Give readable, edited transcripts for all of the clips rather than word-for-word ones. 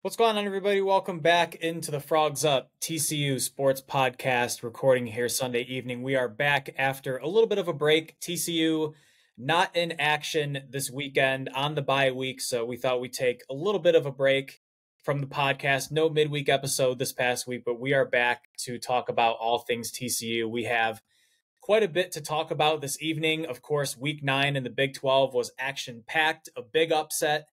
What's going on, everybody? Welcome back into the Frogs Up TCU Sports Podcast, recording here Sunday evening. We are back after a little bit of a break. TCU not in action this weekend on the bye week, so we thought we'd take a little bit of a break from the podcast. No midweek episode this past week, but we are back to talk about all things TCU. We have quite a bit to talk about this evening. Of course, week 9 in the Big 12 was action-packed, a big upset,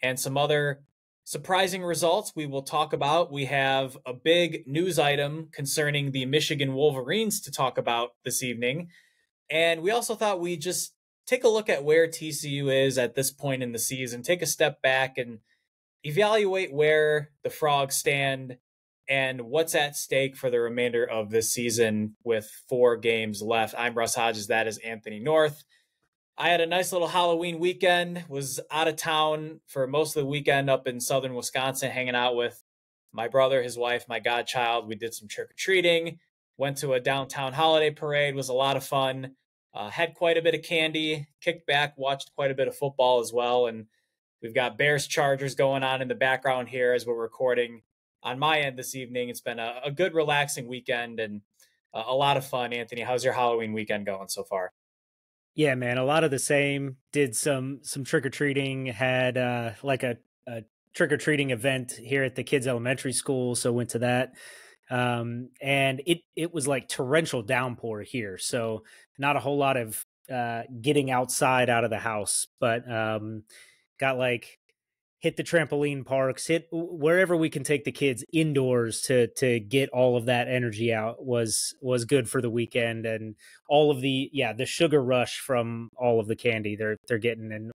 and some other surprising results we will talk about. We have a big news item concerning the Michigan Wolverines to talk about this evening. And we also thought we'd just take a look at where TCU is at this point in the season, take a step back and evaluate where the Frogs stand and what's at stake for the remainder of this season with 4 games left. I'm Russ Hodges. That is Anthony North. I had a nice little Halloween weekend, was out of town for most of the weekend up in southern Wisconsin, hanging out with my brother, his wife, my godchild. We did some trick-or-treating, went to a downtown holiday parade, was a lot of fun, had quite a bit of candy, kicked back, watched quite a bit of football as well, and we've got Bears-Chargers going on in the background here as we're recording on my end this evening. It's been a good, relaxing weekend and a lot of fun. Anthony, how's your Halloween weekend going so far? Yeah, man, a lot of the same. Did some trick-or-treating, had like a trick-or-treating event here at the kids' elementary school, so went to that. And it was like torrential downpour here, so not a whole lot of getting outside out of the house, but got like hit the trampoline parks, hit wherever we can take the kids indoors to get all of that energy out was good for the weekend. And all of the sugar rush from all of the candy they're getting. And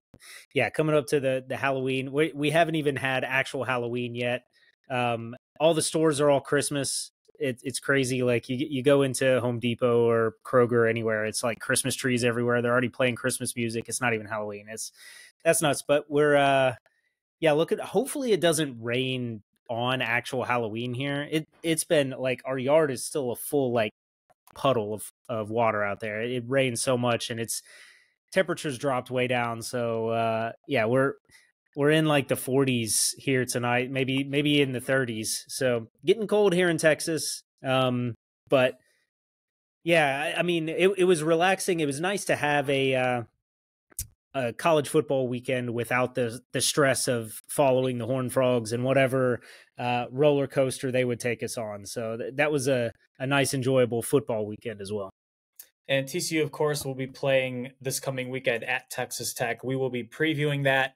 coming up to the Halloween, we haven't even had actual Halloween yet. All the stores are all Christmas. It's crazy. Like you go into Home Depot or Kroger or anywhere, it's like Christmas trees everywhere. They're already playing Christmas music. It's not even Halloween. That's nuts. But we're hopefully it doesn't rain on actual Halloween here. It's been like our yard is still a full like puddle of water out there. It rains so much and it's temperatures dropped way down. So we're in like the 40s here tonight, maybe in the 30s. So getting cold here in Texas. But yeah, I mean it was relaxing. It was nice to have a college football weekend without the stress of following the Horned Frogs and whatever roller coaster they would take us on. So that was a nice, enjoyable football weekend as well. And TCU, of course, will be playing this coming weekend at Texas Tech. We will be previewing that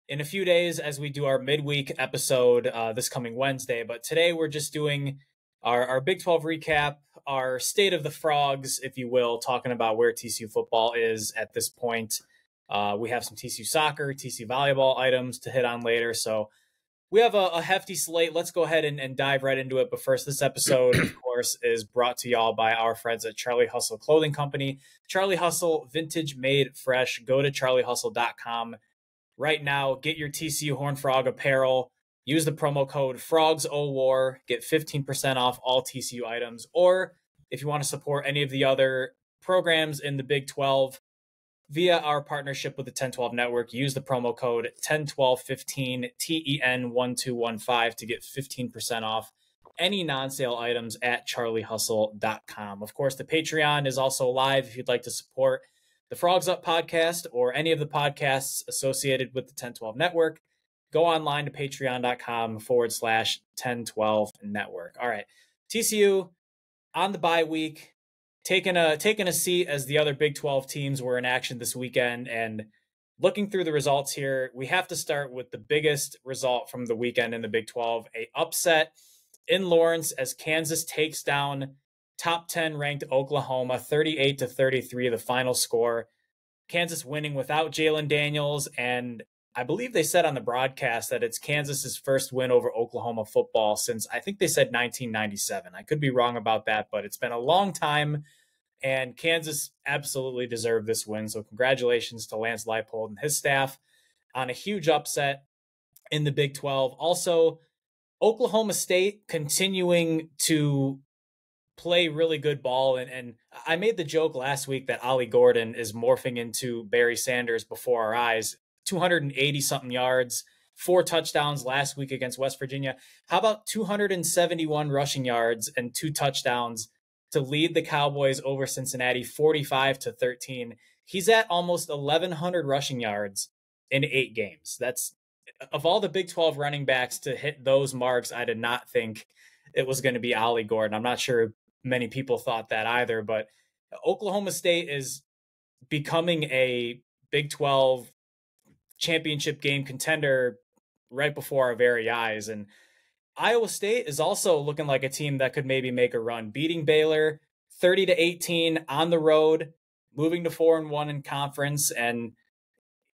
in a few days as we do our midweek episode this coming Wednesday. But today we're just doing our Big 12 recap, our state of the Frogs, if you will, talking about where TCU football is at this point. We have some TCU Soccer, TCU Volleyball items to hit on later. So we have a hefty slate. Let's go ahead and dive right into it. But first, this episode, of course, is brought to y'all by our friends at Charlie Hustle Clothing Company. Charlie Hustle, vintage made fresh. Go to charliehustle.com right now. Get your TCU Horned Frog apparel. Use the promo code FROGSOWAR. Get 15% off all TCU items. Or if you want to support any of the other programs in the Big 12, via our partnership with the 1012 Network, use the promo code 101215 TEN1215 to get 15% off any non-sale items at charliehustle.com. Of course, the Patreon is also live if you'd like to support the Frogs Up podcast or any of the podcasts associated with the 1012 Network. Go online to patreon.com/1012 Network. All right, TCU on the bye week, taking a seat as the other Big 12 teams were in action this weekend. And looking through the results here, we have to start with the biggest result from the weekend in the Big 12, a upset in Lawrence as Kansas takes down top 10 ranked Oklahoma, 38-33, the final score. Kansas winning without Jalen Daniels, and I believe they said on the broadcast that it's Kansas's first win over Oklahoma football since, I think they said 1997. I could be wrong about that, but it's been a long time, and Kansas absolutely deserved this win. So congratulations to Lance Leipold and his staff on a huge upset in the Big 12. Also, Oklahoma State continuing to play really good ball. And I made the joke last week that Ollie Gordon is morphing into Barry Sanders before our eyes. 280-something yards, 4 touchdowns last week against West Virginia. How about 271 rushing yards and 2 touchdowns to lead the Cowboys over Cincinnati 45-13? He's at almost 1,100 rushing yards in 8 games. That's, of all the Big 12 running backs to hit those marks, I did not think it was going to be Ollie Gordon. I'm not sure many people thought that either, but Oklahoma State is becoming a Big 12 championship game contender right before our very eyes. And Iowa State is also looking like a team that could maybe make a run, beating Baylor 30-18 on the road, moving to 4-1 in conference. And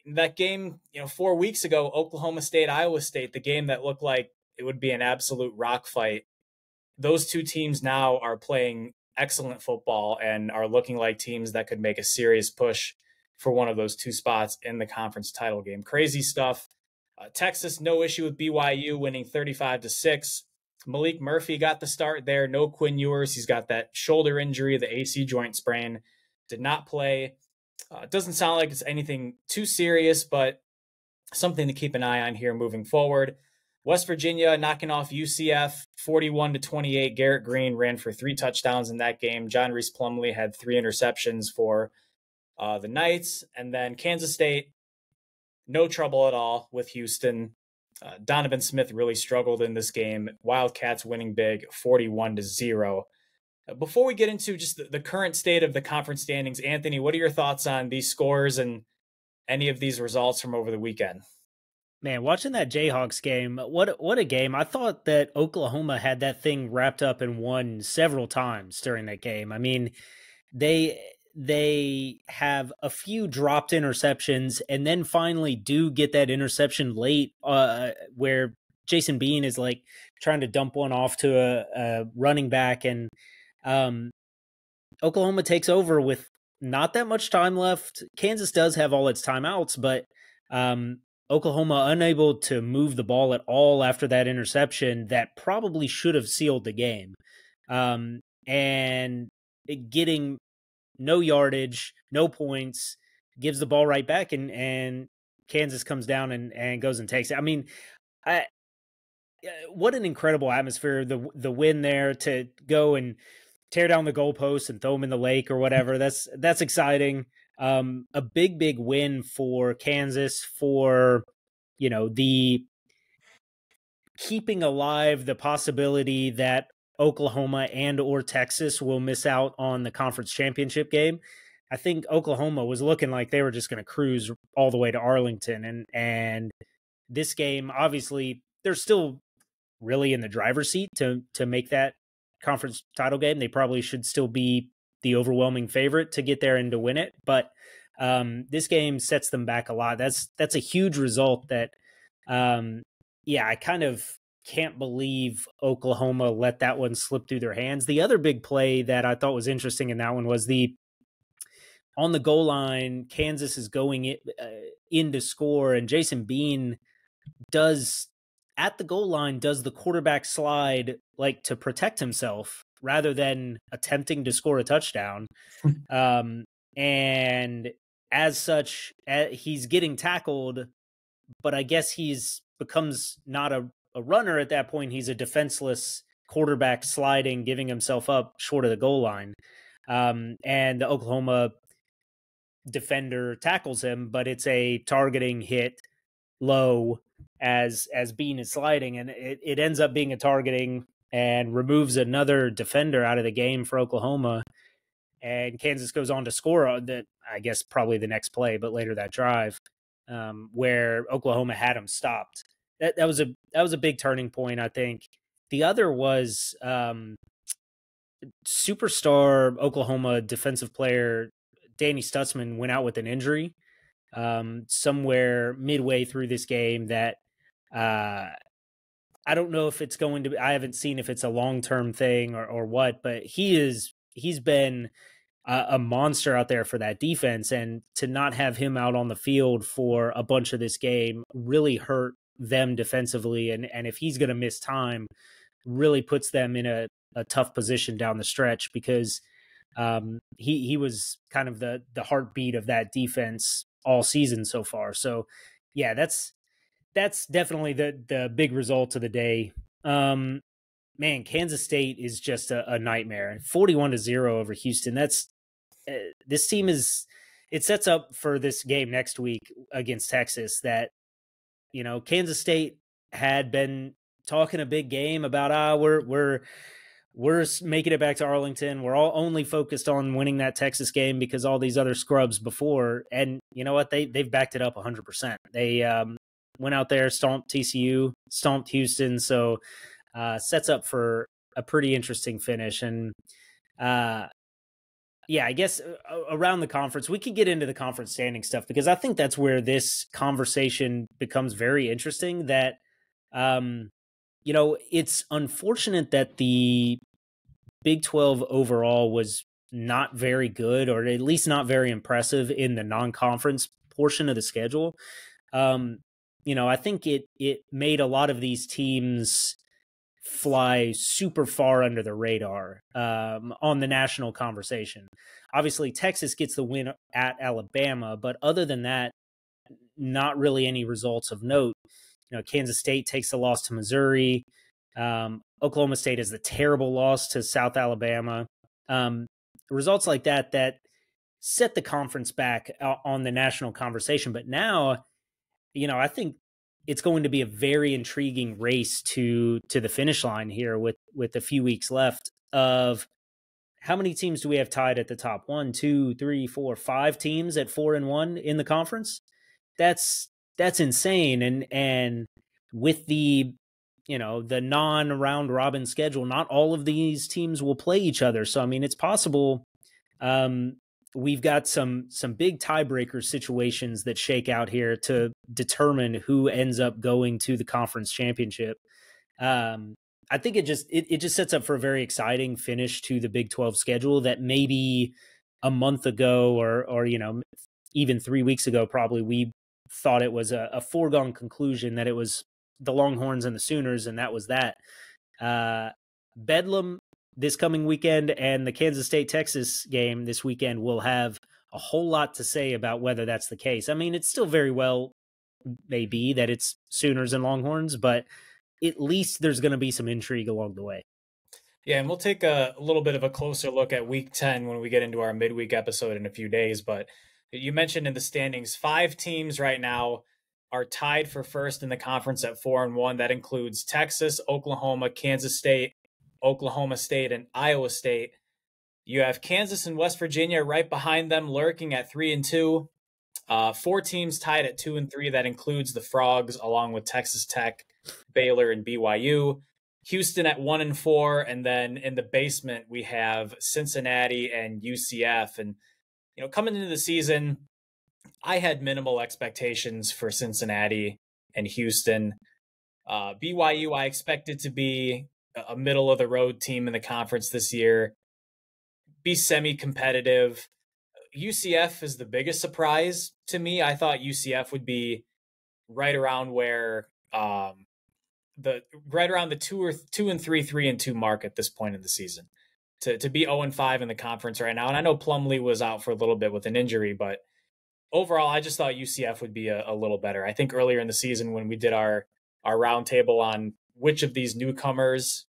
that game, 4 weeks ago, Oklahoma State, Iowa State, the game that looked like it would be an absolute rock fight. Those two teams now are playing excellent football and are looking like teams that could make a serious push for one of those 2 spots in the conference title game. Crazy stuff. Texas, no issue with BYU winning 35-6. Malik Murphy got the start there. No Quinn Ewers. He's got that shoulder injury, the AC joint sprain. Did not play. It doesn't sound like it's anything too serious, but something to keep an eye on here moving forward. West Virginia knocking off UCF 41-28. Garrett Green ran for 3 touchdowns in that game. John Reese Plumlee had 3 interceptions for the Knights. And then Kansas State, no trouble at all with Houston. Donovan Smith really struggled in this game. Wildcats winning big 41-0. Before we get into just the current state of the conference standings, Anthony, what are your thoughts on these scores and any of these results from over the weekend? Man, watching that Jayhawks game, what a game. I thought that Oklahoma had that thing wrapped up and won several times during that game. I mean, they have a few dropped interceptions and then finally do get that interception late where Jason Bean is like trying to dump one off to a running back, and Oklahoma takes over with not that much time left. Kansas does have all its timeouts, but Oklahoma unable to move the ball at all after that interception that probably should have sealed the game. And getting no yardage, no points, gives the ball right back, and Kansas comes down and goes and takes it. I mean, what an incredible atmosphere, the win there, to go and tear down the goalposts and throw them in the lake or whatever. That's exciting. A big win for Kansas for, the keeping alive the possibility that Oklahoma and or Texas will miss out on the conference championship game. I think Oklahoma was looking like they were just going to cruise all the way to Arlington. And this game, obviously, they're still really in the driver's seat to make that conference title game. They probably should still be the overwhelming favorite to get there and to win it. But this game sets them back a lot. That's a huge result that, I kind of can't believe Oklahoma let that one slip through their hands. The other big play that I thought was interesting in that one was on the goal line, Kansas is going in to score, and Jason Bean does the quarterback slide like to protect himself rather than attempting to score a touchdown. And as such, he's getting tackled, but I guess he's becomes not a runner at that point. He's a defenseless quarterback sliding, giving himself up short of the goal line. And the Oklahoma defender tackles him, but it's a targeting hit low as Bean is sliding, and it ends up being a targeting and removes another defender out of the game for Oklahoma. And Kansas goes on to score that, I guess, probably the next play, but later that drive, where Oklahoma had him stopped. That was a big turning point, I think. The other was superstar Oklahoma defensive player Danny Stutzman went out with an injury somewhere midway through this game that I don't know if it's going to be, I haven't seen if it's a long-term thing or what, but he's been a monster out there for that defense, and to not have him out on the field for a bunch of this game really hurt them defensively. And if he's going to miss time, really puts them in a tough position down the stretch, because he was kind of the heartbeat of that defense all season so far. So yeah, that's that's definitely the big result of the day. Um, Man, Kansas State is just a nightmare. 41-0 over Houston. That's this team is. It sets up for this game next week against Texas. That Kansas State had been talking a big game about we're making it back to Arlington. We're all only focused on winning that Texas game because all these other scrubs before. And you know what? They've backed it up 100%. They went out there, stomped TCU, stomped Houston. So sets up for a pretty interesting finish. And yeah, I guess around the conference, we could get into the conference standing stuff because I think that's where this conversation becomes very interesting. That it's unfortunate that the Big 12 overall was not very good, or at least not very impressive in the non-conference portion of the schedule. I think it made a lot of these teams fly super far under the radar on the national conversation. Obviously, Texas gets the win at Alabama, but other than that, not really any results of note. Kansas State takes the loss to Missouri. Oklahoma State is the terrible loss to South Alabama. Results like that set the conference back on the national conversation. But now, I think it's going to be a very intriguing race to the finish line here with a few weeks left. Of how many teams do we have tied at the top? 1, 2, 3, 4, 5 teams at 4-1 in the conference. That's insane. And with the non-round robin schedule, not all of these teams will play each other. So, I mean, it's possible we've got some big tiebreaker situations that shake out here to determine who ends up going to the conference championship. I think it just sets up for a very exciting finish to the Big 12 schedule that maybe a month ago or even 3 weeks ago, probably we thought it was a foregone conclusion that it was the Longhorns and the Sooners, and that was that. Bedlam this coming weekend and the Kansas State-Texas game this weekend will have a whole lot to say about whether that's the case. I mean, it's still very well may be that it's Sooners and Longhorns, but at least there's going to be some intrigue along the way. Yeah, and we'll take a little bit of a closer look at Week 10 when we get into our midweek episode in a few days. But you mentioned in the standings, 5 teams right now are tied for first in the conference at 4-1. That includes Texas, Oklahoma, Kansas State, Oklahoma State, and Iowa State. You have Kansas and West Virginia right behind them, lurking at 3-2. 4 teams tied at 2-3. That includes the Frogs, along with Texas Tech, Baylor, and BYU. Houston at 1-4, and then in the basement we have Cincinnati and UCF. And coming into the season, I had minimal expectations for Cincinnati and Houston. BYU, I expected to be a middle of the road team in the conference this year, be semi-competitive. UCF is the biggest surprise to me. I thought UCF would be right around where the 2 and 3, 3-2 mark at this point in the season. To be 0-5 in the conference right now. And I know Plumlee was out for a little bit with an injury, but overall, I just thought UCF would be a little better. I think earlier in the season when we did our roundtable on which of these newcomers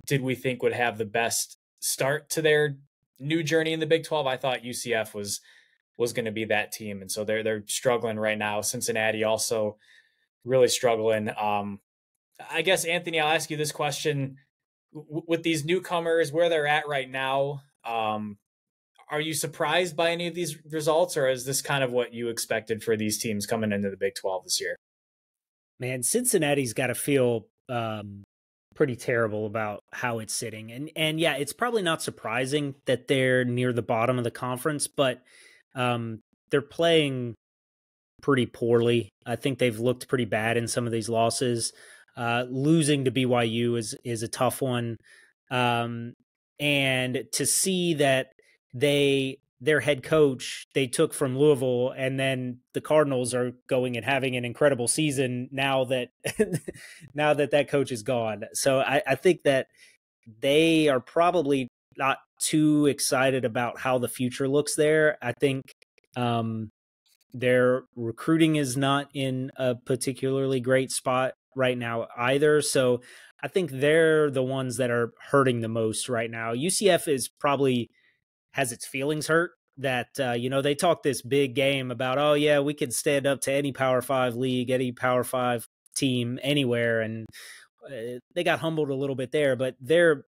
did we think would have the best start to their new journey in the Big 12, I thought UCF was going to be that team. And so they're struggling right now. Cincinnati also really struggling. I guess, Anthony, I'll ask you this question. With these newcomers, where they're at right now, are you surprised by any of these results, or is this kind of what you expected for these teams coming into the Big 12 this year? Man, Cincinnati's got to feel pretty terrible about how it's sitting. And yeah, it's probably not surprising that they're near the bottom of the conference, but they're playing pretty poorly. I think they've looked pretty bad in some of these losses. Losing to BYU is a tough one. And to see that their head coach they took from Louisville, and then the Cardinals are going and having an incredible season now that that coach is gone. So I think that they are probably not too excited about how the future looks there. I think Their recruiting is not in a particularly great spot right now either. So I think they're the ones that are hurting the most right now. UCF is probably has its feelings hurt that, they talked this big game about, oh, yeah, we could stand up to any Power Five league, any Power Five team anywhere. And they got humbled a little bit there, but their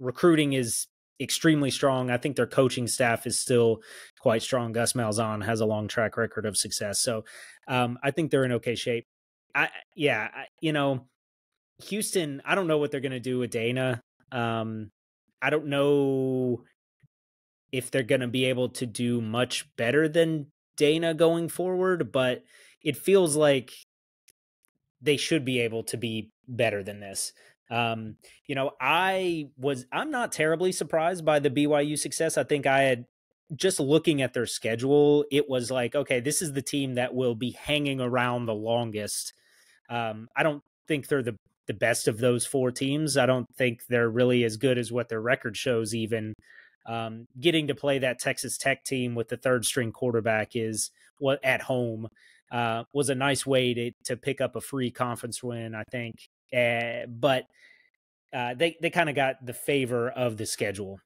recruiting is extremely strong. I think their coaching staff is still quite strong. Gus Malzahn has a long track record of success. So I think they're in okay shape. Houston, I don't know what they're going to do with Dana. I don't know if they're going to be able to do much better than Dana going forward, but it feels like they should be able to be better than this. I'm not terribly surprised by the BYU success. I think I had just looking at their schedule, it was like, okay, this is the team that will be hanging around the longest. I don't think they're the best of those four teams. I don't think they're really as good as what their record shows even. Getting to play that Texas Tech team with the third string quarterback is what at home was a nice way to pick up a free conference win, I think. But they kind of got the favor of the schedule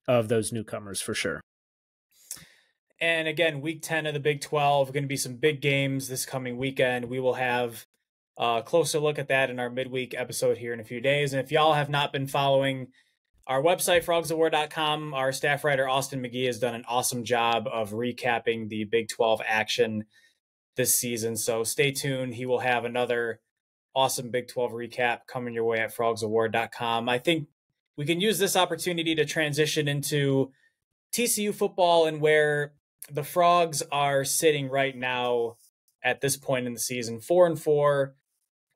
of those newcomers for sure. And again, week 10 of the Big 12, going to be some big games this coming weekend. We will have a closer look at that in our midweek episode here in a few days. And if y'all have not been following our website, frogsofwar.com, our staff writer, Austin McGee, has done an awesome job of recapping the Big 12 action this season. So stay tuned. He will have another awesome Big 12 recap coming your way at frogsofwar.com. I think we can use this opportunity to transition into TCU football and where the Frogs are sitting right now at this point in the season. 4-4,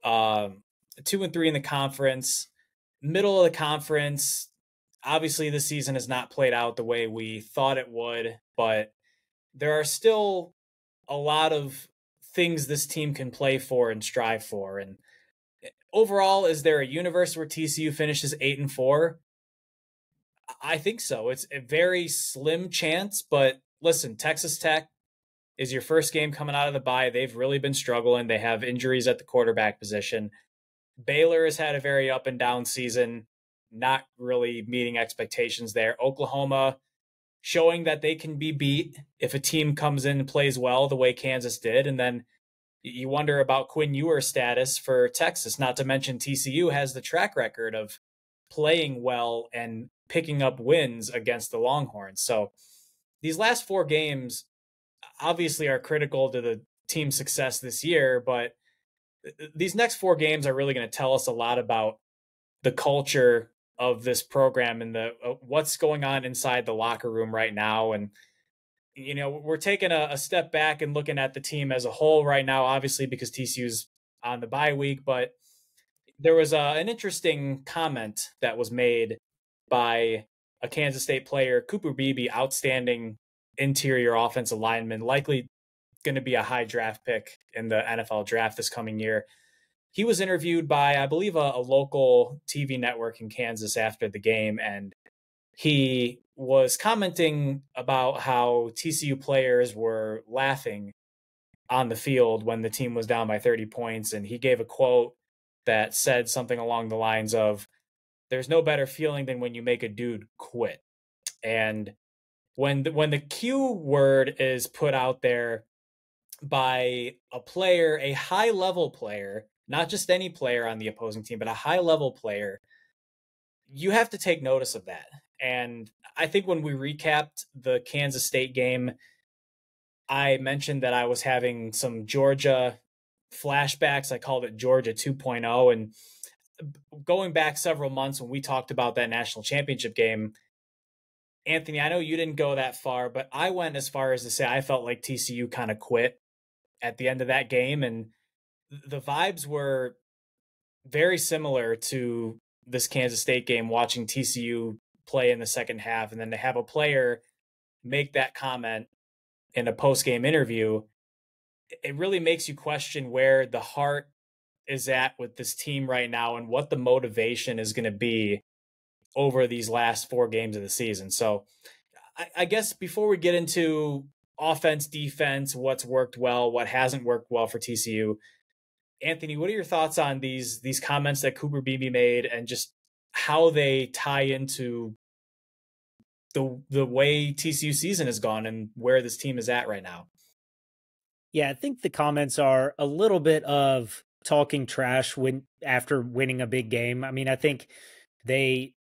2-3 in the conference, middle of the conference. Obviously, the season has not played out the way we thought it would, but there are still a lot of things this team can play for and strive for. And overall, is there a universe where TCU finishes 8-4? I think so. It's a very slim chance, but listen, Texas Tech is your first game coming out of the bye. They've really been struggling. They have injuries at the quarterback position. Baylor has had a very up and down season, not really meeting expectations there. Oklahoma showing that they can be beat if a team comes in and plays well the way Kansas did. And then you wonder about Quinn Ewers' status for Texas, not to mention TCU has the track record of playing well and picking up wins against the Longhorns. So these last four games obviously are critical to the team's success this year, but these next four games are really going to tell us a lot about the culture of this program and the what's going on inside the locker room right now. And, we're taking a step back and looking at the team as a whole right now, obviously, because TCU's on the bye week, but there was an interesting comment that was made by a Kansas State player, Cooper Beebe, outstanding interior offensive lineman, likely going to be a high draft pick in the NFL draft this coming year. He was interviewed by, I believe, a local TV network in Kansas after the game, and he was commenting about how TCU players were laughing on the field when the team was down by 30 points, and he gave a quote that said something along the lines of, "There's no better feeling than when you make a dude quit." And when the Q word is put out there by a player, a high-level player, not just any player on the opposing team, but a high-level player, you have to take notice of that. And I think when we recapped the Kansas State game, I mentioned that I was having some Georgia flashbacks. I called it Georgia 2.0. And going back several months when we talked about that national championship game, Anthony, I know you didn't go that far, but I went as far as to say I felt like TCU kind of quit at the end of that game. And the vibes were very similar to this Kansas State game, watching TCU play in the second half. And then to have a player make that comment in a post-game interview, it really makes you question where the heart is at with this team right now and what the motivation is going to be over these last four games of the season. So I guess before we get into offense, defense, what's worked well, what hasn't worked well for TCU. Anthony, what are your thoughts on these comments that Cooper Beebe made and just how they tie into the way TCU season has gone and where this team is at right now? Yeah, I think the comments are a little bit of talking trash after winning a big game. I mean, I think they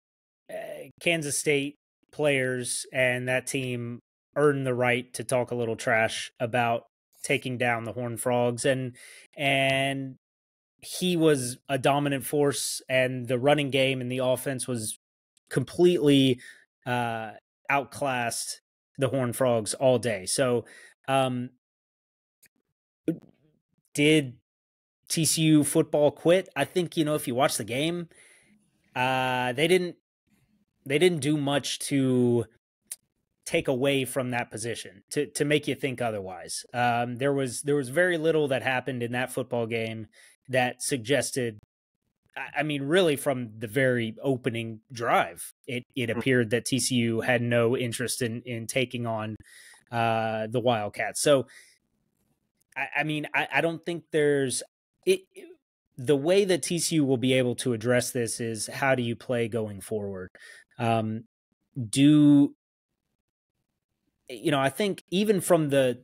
Kansas State players and that team earned the right to talk a little trash about taking down the Horned Frogs, and he was a dominant force, and the running game and the offense was completely outclassed the Horned Frogs all day. So, did TCU football quit? I think, if you watch the game, they didn't do much to take away from that position to make you think otherwise. There was very little that happened in that football game that suggested, I mean, really from the very opening drive, it appeared that TCU had no interest in taking on the Wildcats. So, I mean, I don't think there's the way that TCU will be able to address this is, how do you play going forward? I think even from the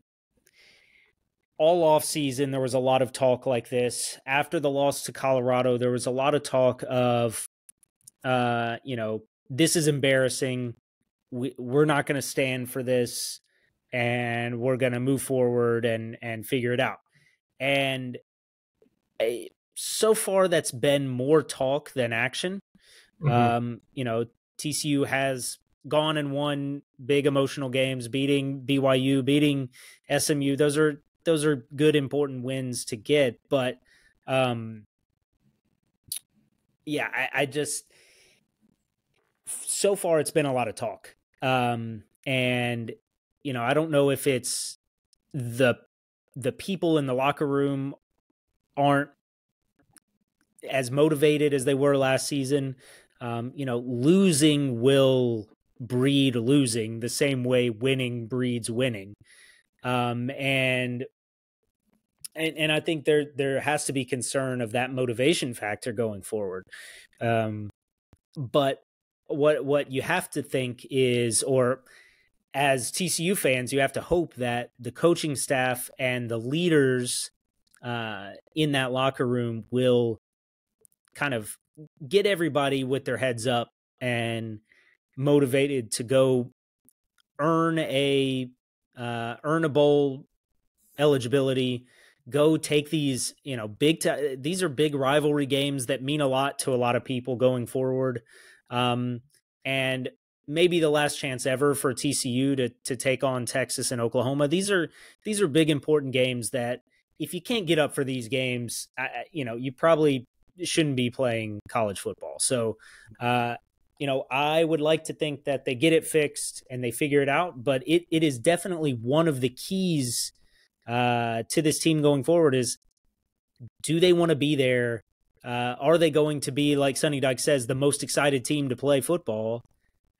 all off season, there was a lot of talk like this. After the loss to Colorado, there was a lot of talk of, this is embarrassing. We're not going to stand for this, and we're going to move forward and figure it out. And so far, that's been more talk than action. TCU has gone and won big emotional games, beating BYU, beating SMU. Those are good, important wins to get. But I just, so far it's been a lot of talk. And I don't know if it's the people in the locker room aren't as motivated as they were last season. Losing will breed losing the same way winning breeds winning. And I think there has to be concern of that motivation factor going forward. But what you have to think is, or as TCU fans, you have to hope that the coaching staff and the leaders in that locker room will kind of get everybody with their heads up and motivated to go earn a bowl eligibility, go take these, these are big rivalry games that mean a lot to a lot of people going forward. And maybe the last chance ever for TCU to take on Texas and Oklahoma. These are big, important games that if you can't get up for these games, you probably shouldn't be playing college football. So, I would like to think that they get it fixed and they figure it out, but it is definitely one of the keys to this team going forward is, do they want to be there? Are they going to be, like Sonny Dyke says, the most excited team to play football,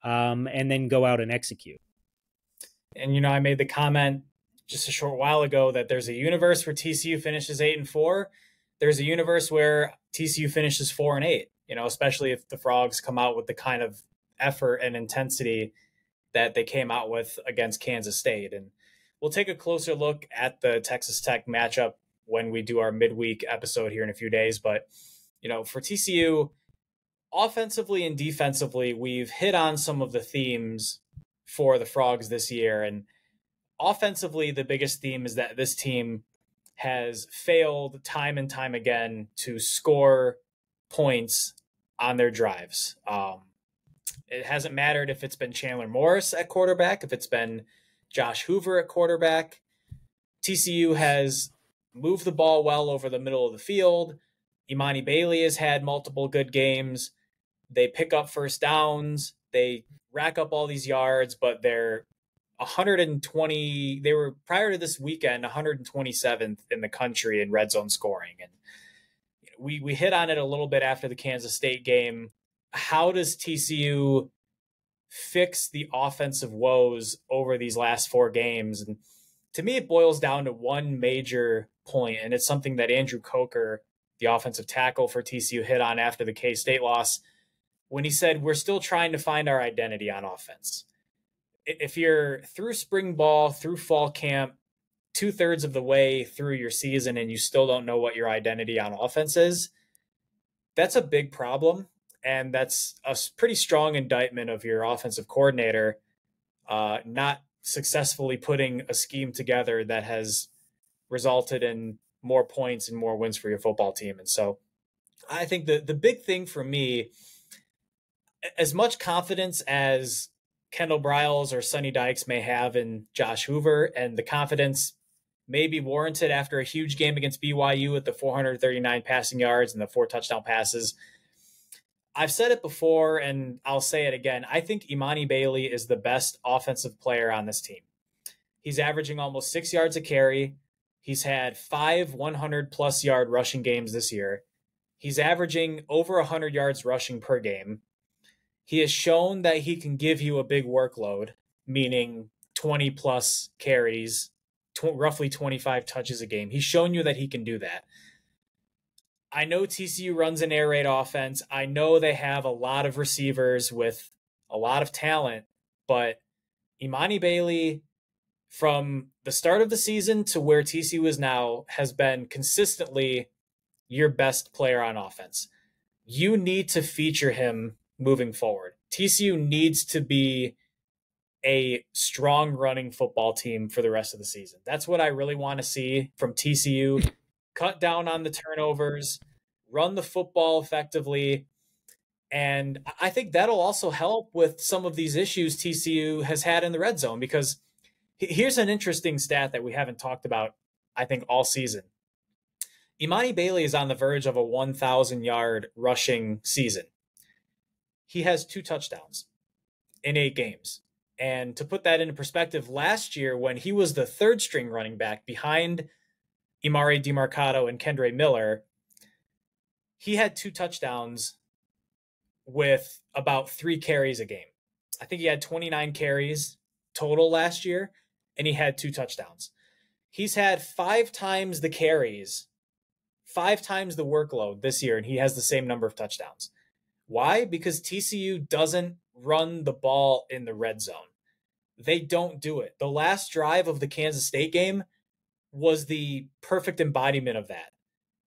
and then go out and execute? And, I made the comment just a short while ago that there's a universe where TCU finishes 8-4. There's a universe where TCU finishes 4-8, especially if the Frogs come out with the kind of effort and intensity that they came out with against Kansas State. And we'll take a closer look at the Texas Tech matchup when we do our midweek episode here in a few days. But, for TCU, offensively and defensively, we've hit on some of the themes for the Frogs this year. And offensively, the biggest theme is that this team has failed time and time again to score points on their drives. It hasn't mattered if it's been Chandler Morris at quarterback, if it's been Josh Hoover at quarterback. TCU has moved the ball well over the middle of the field. Imani Bailey has had multiple good games. They pick up first downs. They rack up all these yards, but they're 120. They were, prior to this weekend, 127th in the country in red zone scoring. And we hit on it a little bit after the Kansas State game. How does TCU fix the offensive woes over these last four games? And To me, it boils down to one major point, and it's something that Andrew Coker, the offensive tackle for TCU, hit on after the K-State loss when he said, we're still trying to find our identity on offense. If you're through spring ball, through fall camp, 2/3 of the way through your season, and you still don't know what your identity on offense is, that's a big problem. And that's a pretty strong indictment of your offensive coordinator not successfully putting a scheme together that has resulted in more points and more wins for your football team. And so I think the big thing for me, as much confidence as Kendall Briles or Sonny Dykes may have in Josh Hoover, and the confidence may be warranted after a huge game against BYU with the 439 passing yards and the 4 touchdown passes. I've said it before, and I'll say it again. I think Imani Bailey is the best offensive player on this team. He's averaging almost 6 yards a carry. He's had 5 100-plus yard rushing games this year. He's averaging over 100 yards rushing per game. He has shown that he can give you a big workload, meaning 20-plus carries, roughly 25 touches a game. He's shown you that he can do that. I know TCU runs an air raid offense. I know they have a lot of receivers with a lot of talent, but Imani Bailey, from the start of the season to where TCU is now, has been consistently your best player on offense. You need to feature him moving forward. TCU needs to be a strong running football team for the rest of the season. That's what I really want to see from TCU. Cut down on the turnovers, run the football effectively. And I think that'll also help with some of these issues TCU has had in the red zone, because here's an interesting stat that we haven't talked about, I think, all season. Imani Bailey is on the verge of a 1,000-yard rushing season. He has 2 touchdowns in 8 games. And to put that into perspective, last year when he was the 3rd-string running back behind Imari DiMarcado and Kendre Miller, he had 2 touchdowns with about 3 carries a game. I think he had 29 carries total last year, and he had 2 touchdowns. He's had 5 times the carries, 5 times the workload this year, and he has the same number of touchdowns. Why? Because TCU doesn't run the ball in the red zone. They don't do it. The last drive of the Kansas State game was the perfect embodiment of that.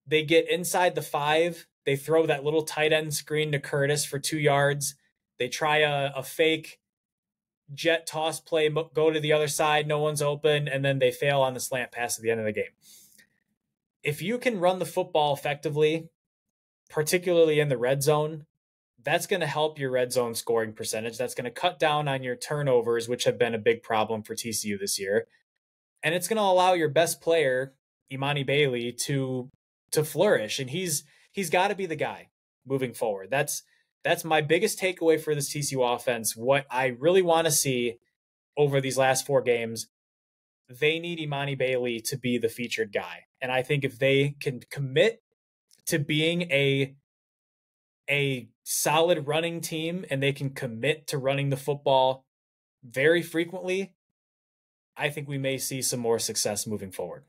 They get inside the 5. They throw that little tight end screen to Curtis for 2 yards. They try a fake jet toss play, go to the other side, no one's open, and then they fail on the slant pass at the end of the game. If you can run the football effectively, particularly in the red zone, that's going to help your red zone scoring percentage. That's going to cut down on your turnovers, which have been a big problem for TCU this year. And it's going to allow your best player, Imani Bailey, to flourish. And he's got to be the guy moving forward. That's my biggest takeaway for this TCU offense. What I really want to see over these last 4 games, they need Imani Bailey to be the featured guy. And I think if they can commit to being a solid running team, and they can commit to running the football very frequently, I think we may see some more success moving forward.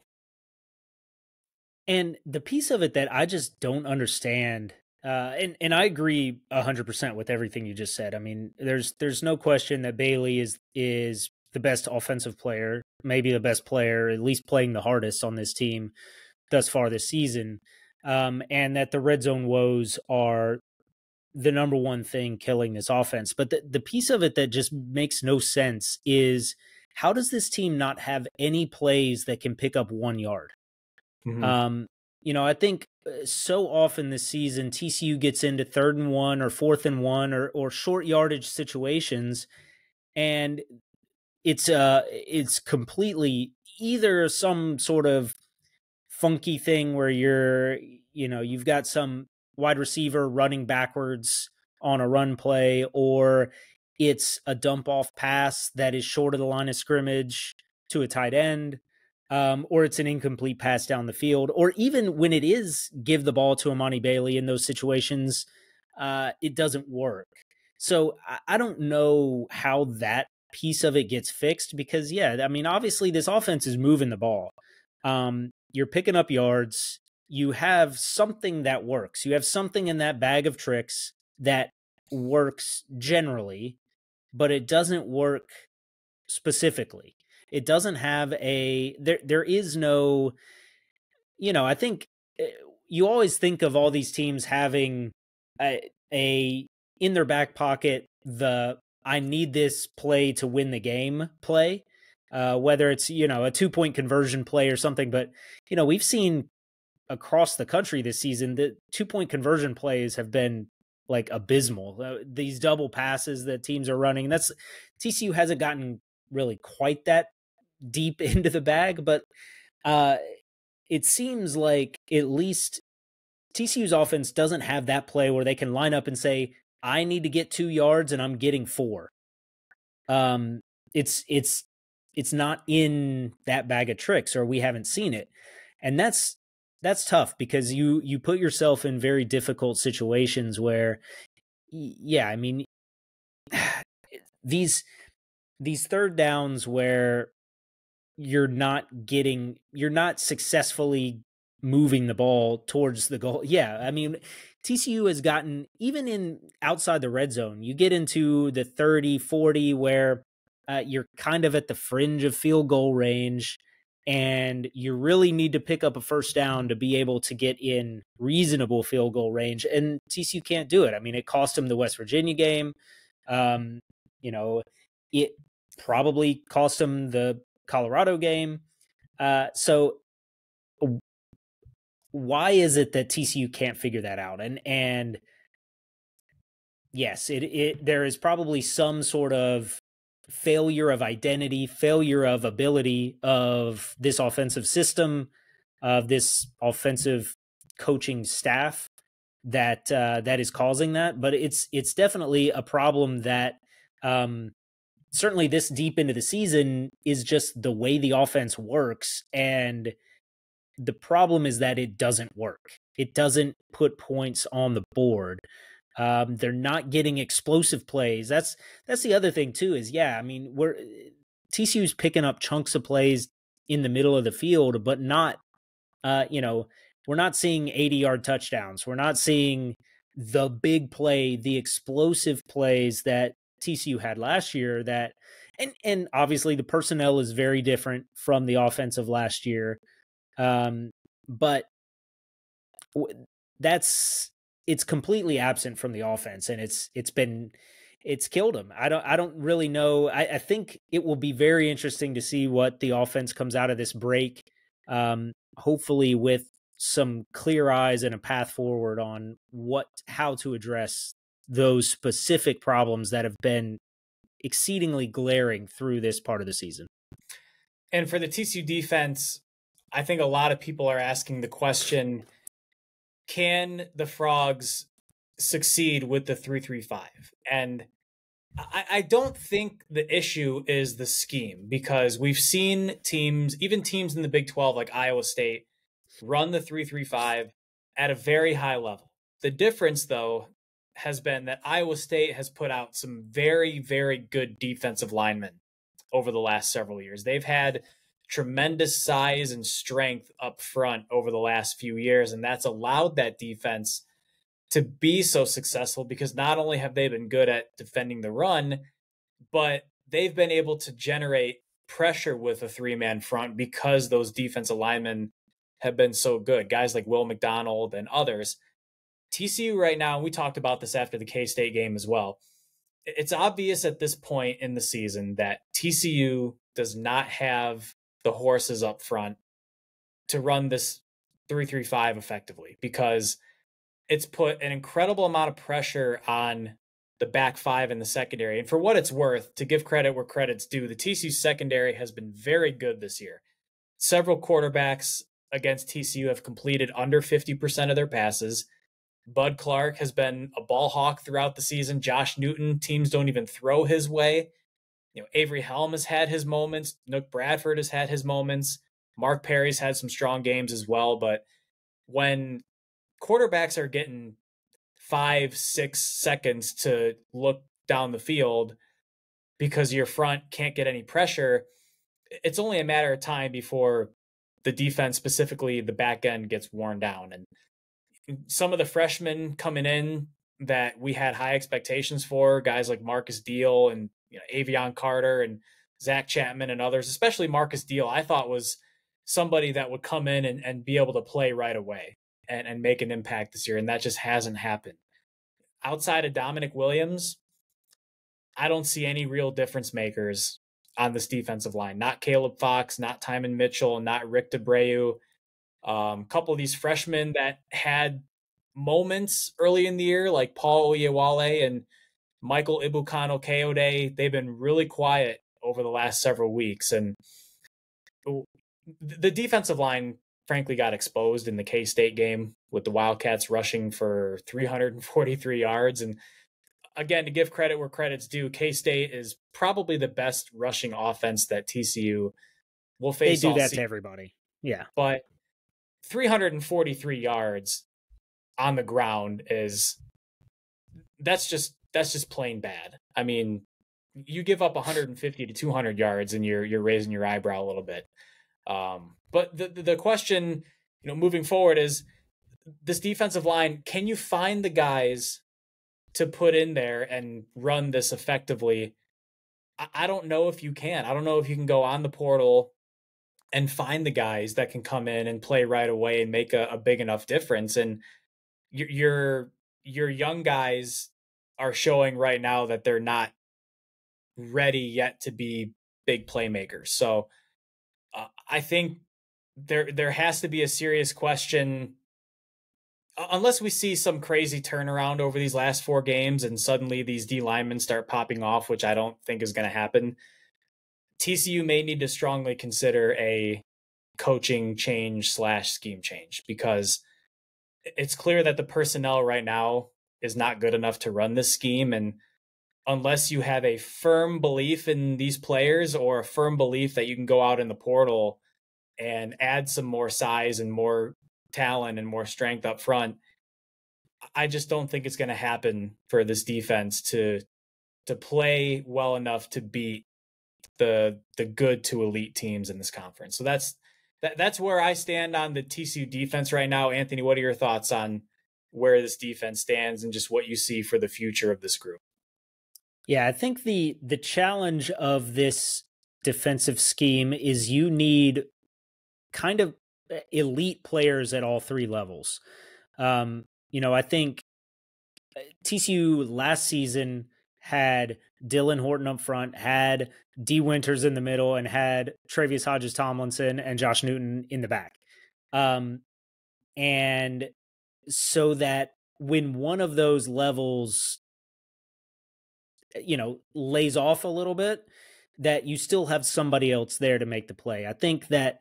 And the piece of it that I just don't understand, and I agree 100% with everything you just said. I mean, there's no question that Bailey is the best offensive player, maybe the best player, at least playing the hardest on this team thus far this season, and that the red zone woes are the number one thing killing this offense. But the piece of it that just makes no sense is, how does this team not have any plays that can pick up 1 yard? Mm-hmm. I think so often this season, TCU gets into 3rd and 1 or 4th and 1 or short yardage situations, and it's completely either some sort of funky thing where you've got some wide receiver running backwards on a run play, or it's a dump off pass that is short of the line of scrimmage to a tight end, or it's an incomplete pass down the field, or even when it is give the ball to Imani Bailey in those situations, it doesn't work. So I don't know how that piece of it gets fixed, because yeah, I mean, obviously this offense is moving the ball. You're picking up yards. You have something that works. You have something in that bag of tricks that works generally, but it doesn't work specifically. It doesn't have there is no, I think you always think of all these teams having a in their back pocket, the I need this play to win the game play, whether it's, a 2-point conversion play or something. But, we've seen across the country this season that 2-point conversion plays have been like abysmal. These double passes that teams are running, TCU hasn't gotten really quite that deep into the bag, but it seems like at least TCU's offense doesn't have that play where they can line up and say, I need to get 2 yards and I'm getting 4. It's not in that bag of tricks, or we haven't seen it. And that's tough, because you put yourself in very difficult situations where, yeah, I mean, these third downs where you're not successfully moving the ball towards the goal. Yeah, I mean, TCU has gotten, even in outside the red zone, you get into the 30, 40 where you're kind of at the fringe of field goal range, and you really need to pick up a first down to be able to get in reasonable field goal range, and TCU can't do it. I mean, it cost them the West Virginia game. It probably cost them the Colorado game. So why is it that TCU can't figure that out? And yes, there is probably some sort of failure of identity, failure of ability of this offensive system, of this offensive coaching staff that is causing that. But it's definitely a problem that certainly this deep into the season is just the way the offense works. And the problem is that it doesn't work. It doesn't put points on the board. They're not getting explosive plays. That's the other thing too, is, yeah, I mean, TCU's picking up chunks of plays in the middle of the field, but not, we're not seeing 80-yard touchdowns. We're not seeing the big play, the explosive plays that TCU had last year. And obviously the personnel is very different from the offensive last year. But it's completely absent from the offense, and it's killed them. I don't really know. I think it will be very interesting to see what the offense comes out of this break. Hopefully with some clear eyes and a path forward on how to address those specific problems that have been exceedingly glaring through this part of the season. And for the TCU defense, I think a lot of people are asking the question, can the Frogs succeed with the 3-3-5? And I don't think the issue is the scheme, because we've seen teams, even teams in the Big 12 like Iowa State, run the 3-3-5 at a very high level. The difference, though, has been that Iowa State has put out some very, very good defensive linemen over the last several years. They've had tremendous size and strength up front over the last few years, and that's allowed that defense to be so successful, because not only have they been good at defending the run, but they've been able to generate pressure with a 3-man front because those defensive linemen have been so good. Guys like Will McDonald and others. TCU right now, we talked about this after the K-State game as well, it's obvious at this point in the season that TCU does not have the horses up front to run this 3-3-5 effectively, because it's put an incredible amount of pressure on the back five in the secondary. And for what it's worth, to give credit where credit's due, the TCU secondary has been very good this year. Several quarterbacks against TCU have completed under 50% of their passes. Bud Clark has been a ball hawk throughout the season. Josh Newton, teams don't even throw his way. Avery Helm has had his moments. Nook Bradford has had his moments. Mark Perry's had some strong games as well. But when quarterbacks are getting 5-6 seconds to look down the field because your front can't get any pressure, it's only a matter of time before the defense, specifically the back end, gets worn down. And some of the freshmen coming in that we had high expectations for, guys like Marcus Deal and Avion Carter and Zach Chapman and others, especially Marcus Deal, I thought was somebody that would come in and be able to play right away and make an impact this year. And that just hasn't happened. Outside of Dominic Williams, I don't see any real difference makers on this defensive line. Not Caleb Fox, not Timon Mitchell, not Rick DeBreu. A couple of these freshmen that had moments early in the year, like Paul Oyewale and Michael Ibukano Kayode, they've been really quiet over the last several weeks. And the defensive line, frankly, got exposed in the K-State game with the Wildcats rushing for 343 yards. And again, to give credit where credit's due, K-State is probably the best rushing offense that TCU will face. They do that to everybody. Yeah. But 343 yards on the ground that's just plain bad. I mean, you give up 150 to 200 yards and you're raising your eyebrow a little bit. But the question, moving forward is this defensive line, can you find the guys to put in there and run this effectively? I don't know if you can. I don't know if you can go on the portal and find the guys that can come in and play right away and make a big enough difference. And your young guys are showing right now that they're not ready yet to be big playmakers. So I think there has to be a serious question, unless we see some crazy turnaround over these last 4 games and suddenly these D linemen start popping off, which I don't think is going to happen. TCU may need to strongly consider a coaching change / scheme change, because it's clear that the personnel right now is not good enough to run this scheme. And unless you have a firm belief in these players or a firm belief that you can go out in the portal and add some more size and more talent and more strength up front, I just don't think it's going to happen for this defense to play well enough to beat the good to elite teams in this conference. So that's where I stand on the TCU defense right now. Anthony, what are your thoughts on where this defense stands and just what you see for the future of this group? Yeah, I think the challenge of this defensive scheme is you need kind of elite players at all 3 levels. I think TCU last season had Dylan Horton up front, had D Winters in the middle, and had Travius Hodges Tomlinson and Josh Newton in the back. And so that when one of those levels, lays off a little bit, that you still have somebody else there to make the play. I think that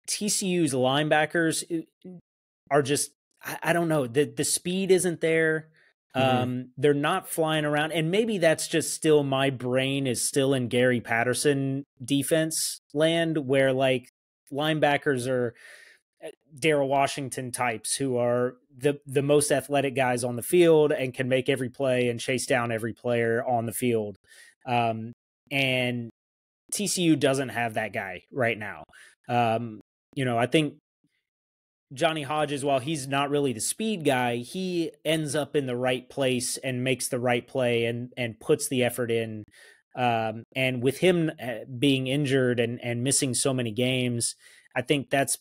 TCU's linebackers are just, I don't know, the speed isn't there. They're not flying around. And maybe that's just still, my brain is still in Gary Patterson defense land, where like linebackers are Darrell Washington types who are the most athletic guys on the field and can make every play and chase down every player on the field. And TCU doesn't have that guy right now. I think Johnny Hodges, while he's not really the speed guy, he ends up in the right place and makes the right play and puts the effort in. And with him being injured and missing so many games, I think that's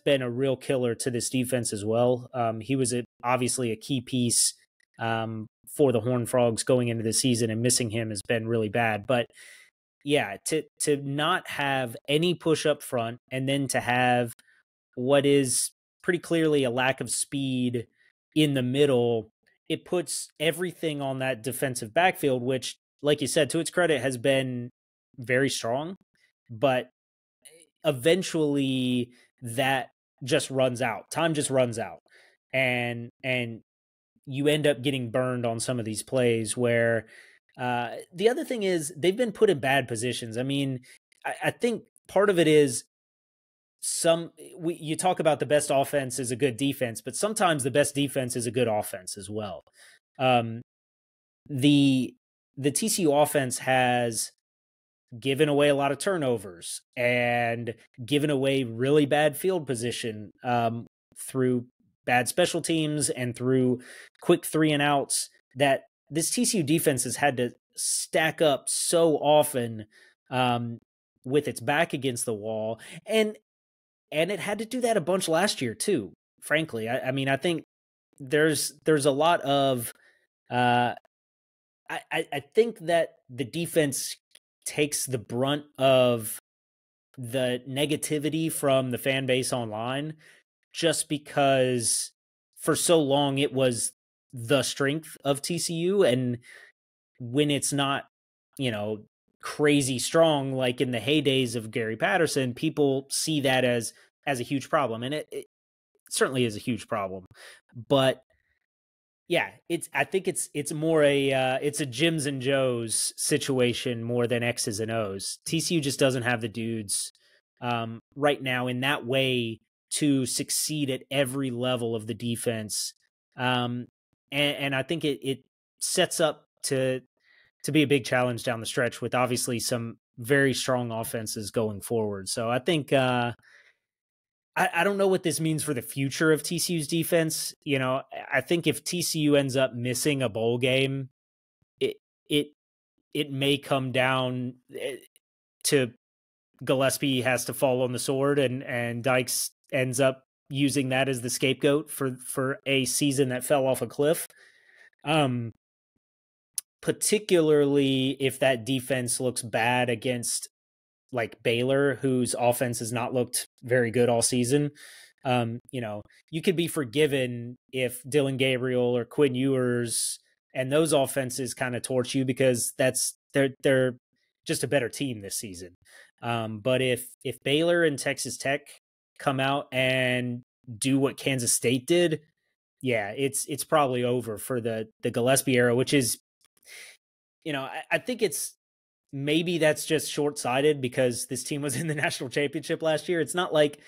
been a real killer to this defense as well. He was obviously a key piece for the Horned Frogs going into the season, and missing him has been really bad. But yeah, to not have any push up front, and then to have what is pretty clearly a lack of speed in the middle, it puts everything on that defensive backfield, which, like you said, to its credit, has been very strong. But eventually that just runs out. Time just runs out. And you end up getting burned on some of these plays where the other thing is they've been put in bad positions. I mean, I think part of it is you talk about the best offense is a good defense, but sometimes the best defense is a good offense as well. The the TCU offense has given away a lot of turnovers and given away really bad field position through bad special teams and through quick 3-and-outs, that this TCU defense has had to stack up so often with its back against the wall. And it had to do that a bunch last year too, frankly. I mean, I think there's a lot of I think that the defense takes the brunt of the negativity from the fan base online, just because for so long it was the strength of TCU. And when it's not, crazy strong, like in the heydays of Gary Patterson, people see that as a huge problem. And it certainly is a huge problem. But yeah, I think it's more it's a Jims and Joes situation more than X's and O's. TCU just doesn't have the dudes right now in that way to succeed at every level of the defense. And I think it sets up to be a big challenge down the stretch, with obviously some very strong offenses going forward. So I think I don't know what this means for the future of TCU's defense. I think if TCU ends up missing a bowl game, it may come down to Gillespie has to fall on the sword, and Dykes ends up using that as the scapegoat for a season that fell off a cliff. Particularly if that defense looks bad against like Baylor, whose offense has not looked very good all season. You could be forgiven if Dylan Gabriel or Quinn Ewers and those offenses kind of torch you, because they're just a better team this season. But if Baylor and Texas Tech come out and do what Kansas State did, yeah, it's probably over for the Gillespie era, which is, I think it's, maybe that's just short-sighted because this team was in the national championship last year. It's not like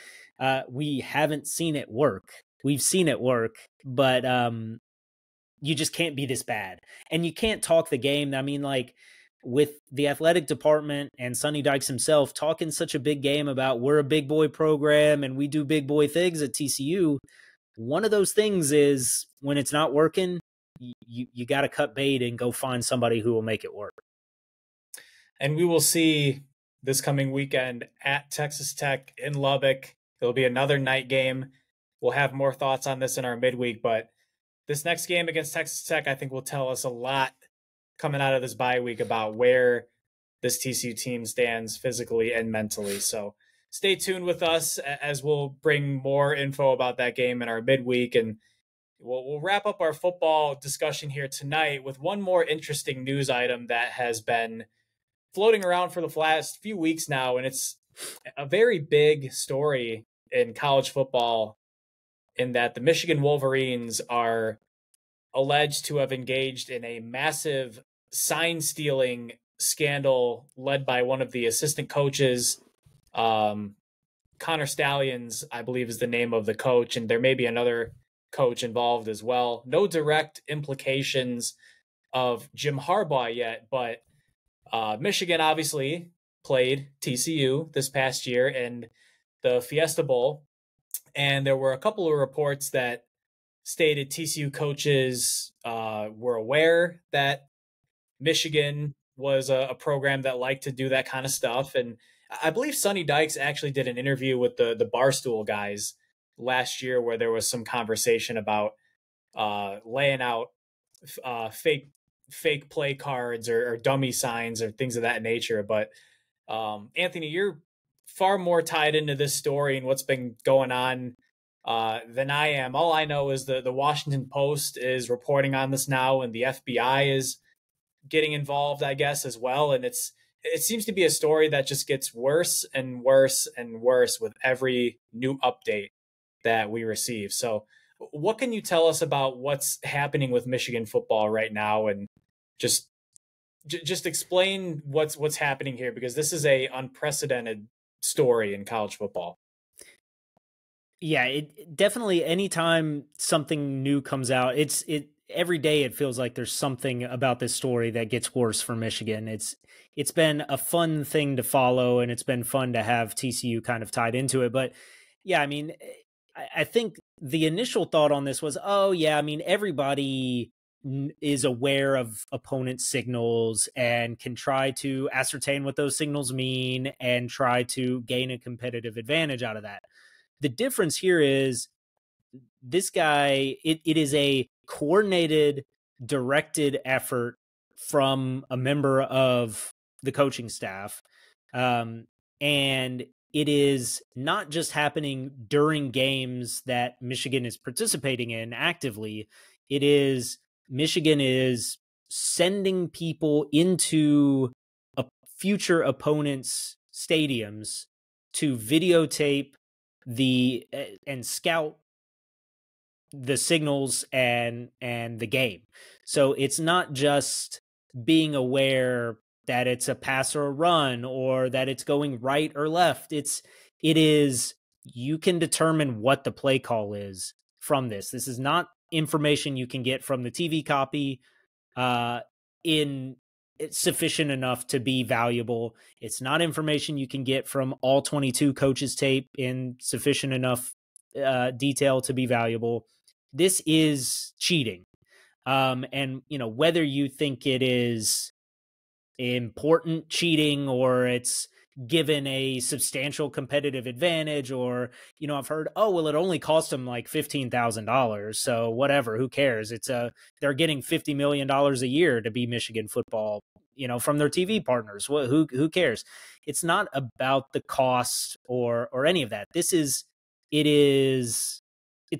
we haven't seen it work. We've seen it work, but you just can't be this bad. And you can't talk the game. I mean, like, with the athletic department and Sonny Dykes himself talking such a big game about we're a big boy program and we do big boy things at TCU, one of those things is when it's not working, you got to cut bait and go find somebody who will make it work. And we will see this coming weekend at Texas Tech in Lubbock. It'll be another night game. We'll have more thoughts on this in our midweek, but this next game against Texas Tech, I think, will tell us a lot coming out of this bye week about where this TCU team stands physically and mentally. So stay tuned with us as we'll bring more info about that game in our midweek. And we'll wrap up our football discussion here tonight with one more interesting news item that has been floating around for the last few weeks now, and it's a very big story in college football, in that the Michigan Wolverines are alleged to have engaged in a massive sign-stealing scandal led by one of the assistant coaches. Connor Stallions, I believe, is the name of the coach, and there may be another coach involved as well. No direct implications of Jim Harbaugh yet, but Michigan obviously played TCU this past year in the Fiesta Bowl, and there were a couple of reports that stated TCU coaches were aware that Michigan was a program that liked to do that kind of stuff. And I believe Sonny Dykes actually did an interview with the Barstool guys last year where there was some conversation about laying out fake play cards or dummy signs or things of that nature. But Anthony, you're far more tied into this story and what's been going on than I am. All I know is the Washington Post is reporting on this now, and the FBI is getting involved, I guess, as well. And it seems to be a story that just gets worse and worse and worse with every new update that we receive. So what can you tell us about what's happening with Michigan football right now, and just explain what's happening here, because this is a unprecedented story in college football. Yeah, it definitely, anytime something new comes out, every day it feels like there's something about this story that gets worse for Michigan. It's been a fun thing to follow, and it's been fun to have TCU kind of tied into it. But yeah, I mean, I think the initial thought on this was, oh yeah, I mean, everybody is aware of opponent signals and can try to ascertain what those signals mean and try to gain a competitive advantage out of that. The difference here is this guy, it is a coordinated, directed effort from a member of the coaching staff. And it is not just happening during games that Michigan is participating in actively. It is Michigan is sending people into a future opponent's stadiums to videotape the and scout the signals and the game. So it's not just being aware that it's a pass or a run or that it's going right or left. It is you can determine what the play call is from this. This is not information you can get from the TV copy in it's sufficient enough to be valuable. It's not information you can get from all 22 coaches tape in sufficient enough detail to be valuable. This is cheating. And, you know, whether you think it is important cheating or it's given a substantial competitive advantage, or, you know, I've heard, oh, well, it only cost them like $15,000. So whatever, who cares? They're getting $50 million a year to be Michigan football, you know, from their TV partners. Well, who cares? It's not about the cost or any of that. It's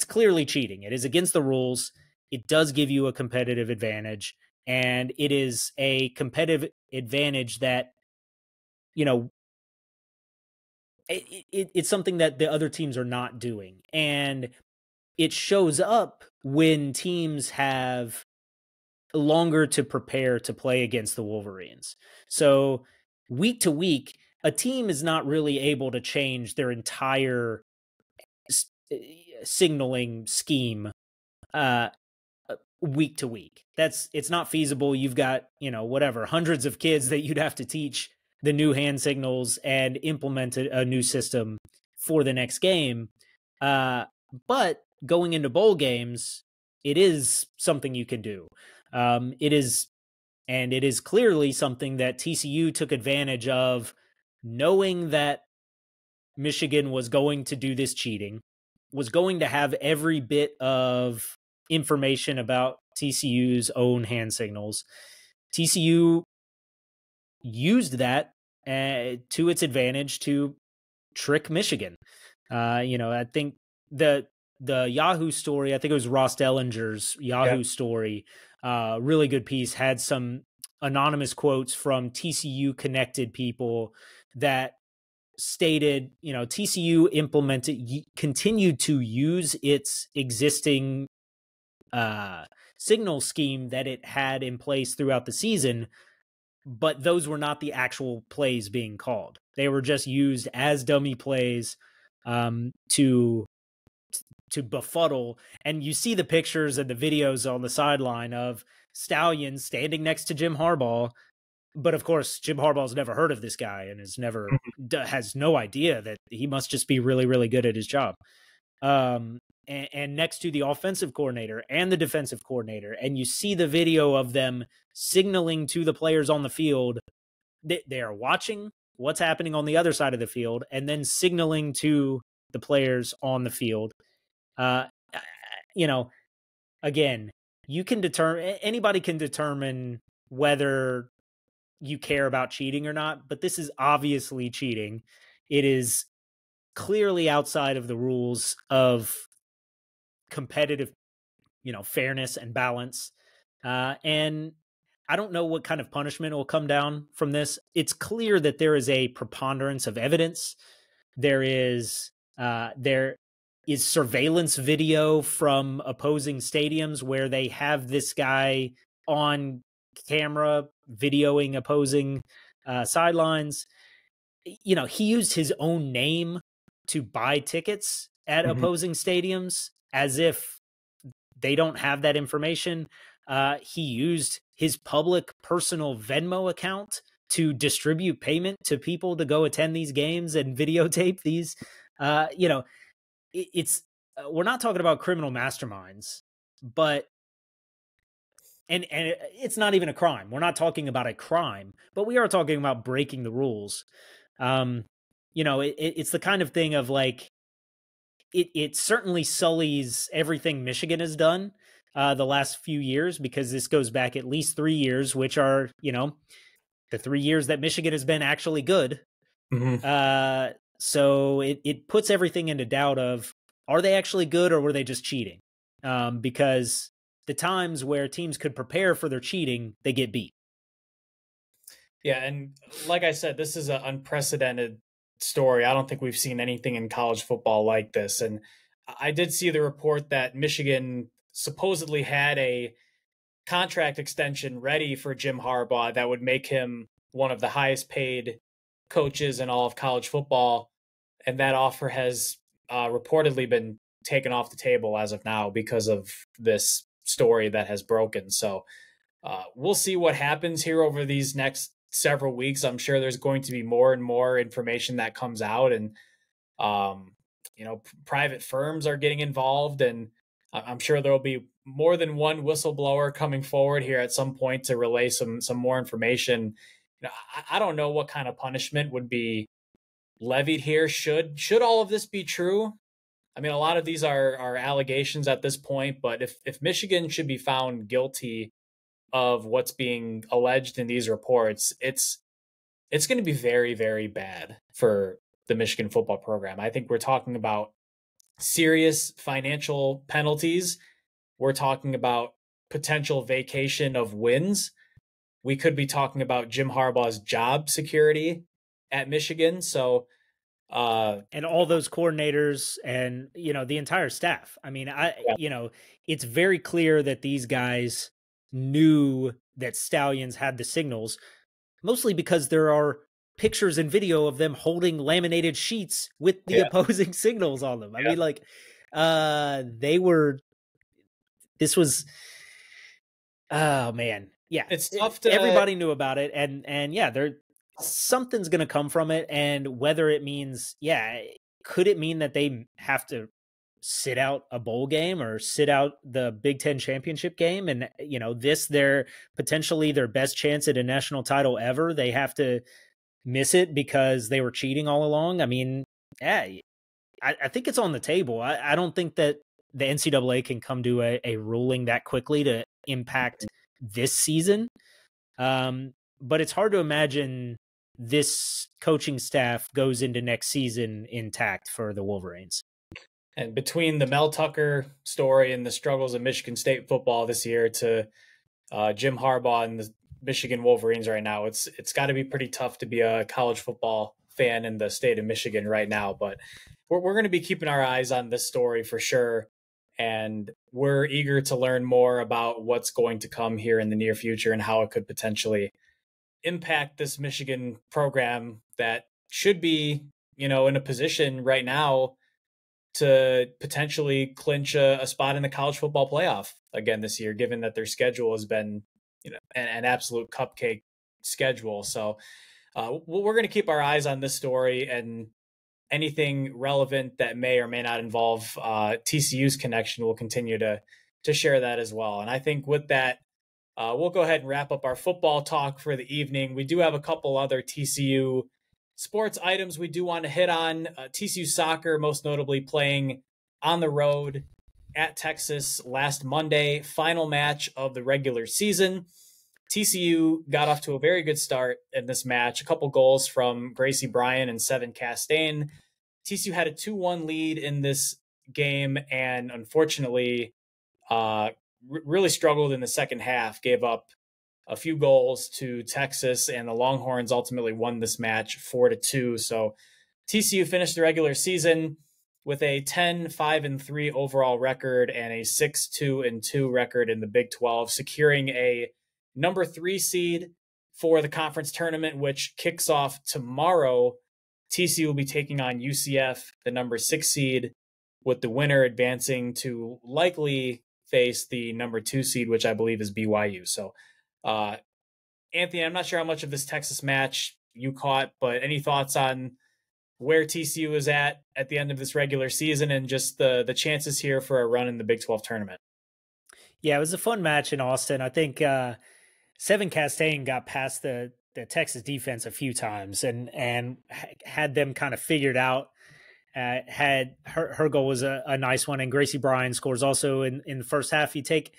clearly cheating. It is against the rules. It does give you a competitive advantage, and it is a competitive advantage that, you know, it's something that the other teams are not doing. And it shows up when teams have longer to prepare to play against the Wolverines. So week to week, a team is not really able to change their entire signaling scheme week to week. It's not feasible. You've got, you know, whatever, hundreds of kids that you'd have to teach the new hand signals and implement a new system for the next game. But going into bowl games, it is something you can do. It is clearly something that TCU took advantage of, knowing that Michigan was going to do this cheating, was going to have every bit of information about TCU's own hand signals. TCU used that to its advantage to trick Michigan. You know, I think the Yahoo story, I think it was Ross Dellinger's Yahoo story, really good piece, had some anonymous quotes from TCU connected people that stated, you know, TCU continued to use its existing signal scheme that it had in place throughout the season, but those were not the actual plays being called. They were just used as dummy plays to befuddle. And you see the pictures and the videos on the sideline of Stallion standing next to Jim Harbaugh. But of course, Jim Harbaugh's never heard of this guy and has no idea that he must just be really, really good at his job. And next to the offensive coordinator and the defensive coordinator, and you see the video of them signaling to the players on the field. They are watching what's happening on the other side of the field and then signaling to the players on the field. You know, again, anybody can determine whether you care about cheating or not, but this is obviously cheating. It is clearly outside of the rules of competitive, you know, fairness and balance. And I don't know what kind of punishment will come down from this. It's clear that there is a preponderance of evidence. There is surveillance video from opposing stadiums where they have this guy on camera videoing opposing sidelines. You know, he used his own name to buy tickets at opposing stadiums, as if they don't have that information. He used his public personal Venmo account to distribute payment to people to go attend these games and videotape these. It's we're not talking about criminal masterminds, but and it's not even a crime. We're not talking about a crime, but we are talking about breaking the rules. It's the kind of thing of like it certainly sullies everything Michigan has done the last few years, because this goes back at least 3 years, which are, the 3 years that Michigan has been actually good. Mm-hmm. So it puts everything into doubt of, are they actually good or were they just cheating? Because the times where teams could prepare for their cheating, they get beat. Yeah, and like I said, this is an unprecedented story. I don't think we've seen anything in college football like this. And I did see the report that Michigan supposedly had a contract extension ready for Jim Harbaugh that would make him one of the highest paid coaches in all of college football. And that offer has reportedly been taken off the table as of now because of this story that has broken. So we'll see what happens here over these next several weeks. I'm sure there's going to be more and more information that comes out, and private firms are getting involved, and I'm sure there will be more than one whistleblower coming forward here at some point to relay some more information. I don't know what kind of punishment would be levied here. Should all of this be true? I mean, a lot of these are allegations at this point, but if Michigan should be found guilty of what's being alleged in these reports, it's going to be very, very bad for the Michigan football program. I think we're talking about serious financial penalties. We're talking about potential vacation of wins. We could be talking about Jim Harbaugh's job security at Michigan. So, and all those coordinators and, the entire staff. I mean, it's very clear that these guys knew that Stallions had the signals, mostly because there are pictures and video of them holding laminated sheets with the opposing signals on them. I mean, like, this was, oh man. Yeah. It's tough to, everybody knew about it. And yeah, something's going to come from it. And whether it means, could it mean that they have to sit out a bowl game or sit out the Big Ten championship game? And, they're potentially their best chance at a national title ever. They have to miss it because they were cheating all along. I mean, I think it's on the table. I don't think that the NCAA can come to a ruling that quickly to impact this season. But it's hard to imagine this coaching staff goes into next season intact for the Wolverines. And between the Mel Tucker story and the struggles of Michigan State football this year to Jim Harbaugh and the Michigan Wolverines right now, it's got to be pretty tough to be a college football fan in the state of Michigan right now. But we're going to be keeping our eyes on this story for sure. And we're eager to learn more about what's going to come here in the near future and how it could potentially impact this Michigan program that should be, in a position right now to potentially clinch a spot in the college football playoff again this year, given that their schedule has been, an absolute cupcake schedule. So we're going to keep our eyes on this story, and anything relevant that may or may not involve TCU's connection, we'll continue to share that as well. And I think with that, we'll go ahead and wrap up our football talk for the evening. We do have a couple other TCU sports items we do want to hit on. TCU Soccer, most notably playing on the road at Texas last Monday, final match of the regular season. TCU got off to a very good start in this match. A couple goals from Gracie Bryan and Seven Castaigne. TCU had a 2-1 lead in this game, and unfortunately, really struggled in the second half, gave up a few goals to Texas, and the Longhorns ultimately won this match 4-2. So TCU finished the regular season with a 10-5-3 overall record and a 6-2-2 record in the Big 12, securing a number 3 seed for the conference tournament, which kicks off tomorrow. TCU will be taking on UCF, the number 6 seed, with the winner advancing to likely face the number 2 seed, which I believe is BYU. So, Anthony, I'm not sure how much of this Texas match you caught, but any thoughts on where TCU is at the end of this regular season and just the chances here for a run in the Big 12 tournament? Yeah, it was a fun match in Austin. I think Seven Castaigne got past the Texas defense a few times and had them kind of figured out. Had her goal was a nice one, and Gracie Bryan scores also in the first half. You take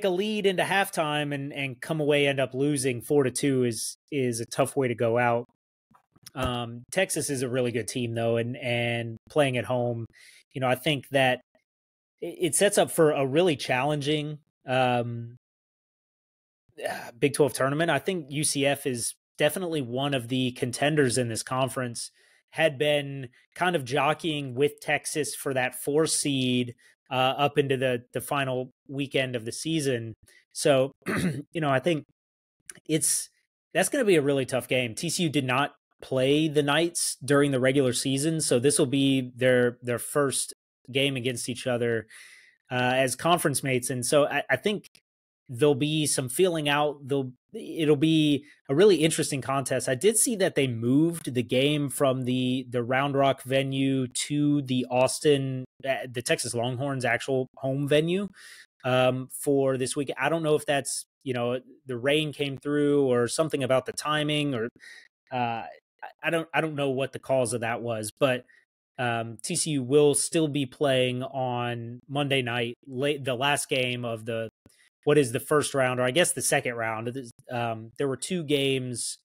a lead into halftime and come away, end up losing 4-2 is a tough way to go out. Texas is a really good team though, and playing at home, I think that it sets up for a really challenging Big 12 tournament. I think UCF is definitely one of the contenders in this conference, had been kind of jockeying with Texas for that 4 seed up into the final weekend of the season. So, I think that's going to be a really tough game. TCU did not play the Knights during the regular season, so this will be their first game against each other as conference mates. And so I think there'll be some feeling out. It'll be a really interesting contest. I did see that they moved the game from the Round Rock venue to the Austin, the Texas Longhorns actual home venue for this week. I don't know if that's, the rain came through or something about the timing, or I don't know what the cause of that was, but TCU will still be playing on Monday night, the last game of what is the first round, or I guess the second round. There were 2 games,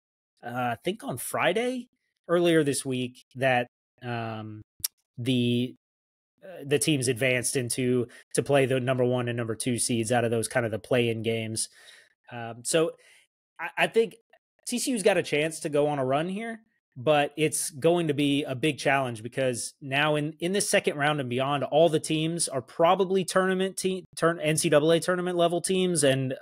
I think on Friday earlier this week, that the teams advanced to play the number 1 and number 2 seeds out of those kind of the play-in games. So I think TCU's got a chance to go on a run here, but it's going to be a big challenge because now in this second round and beyond, all the teams are probably NCAA tournament level teams. And,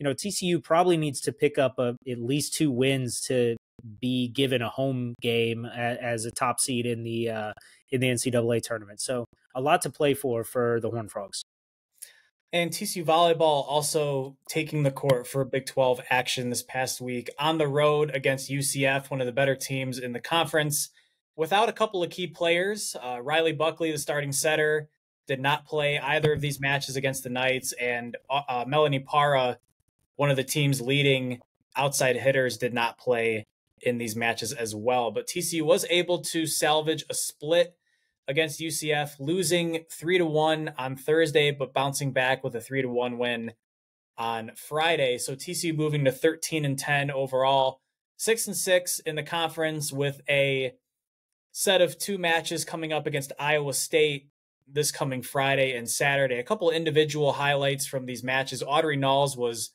TCU probably needs to pick up at least 2 wins to be given a home game as a top seed in the NCAA tournament. So a lot to play for the Horned Frogs. And TCU Volleyball also taking the court for Big 12 action this past week on the road against UCF, one of the better teams in the conference. Without a couple of key players, Riley Buckley, the starting setter, did not play either of these matches against the Knights, and Melanie Para, one of the team's leading outside hitters, did not play in these matches as well. But TCU was able to salvage a split against UCF, losing 3-1 on Thursday, but bouncing back with a 3-1 win on Friday. So TCU moving to 13-10 overall, 6-6 in the conference, with a set of 2 matches coming up against Iowa State this coming Friday and Saturday. A couple individual highlights from these matches. Audrey Knowles was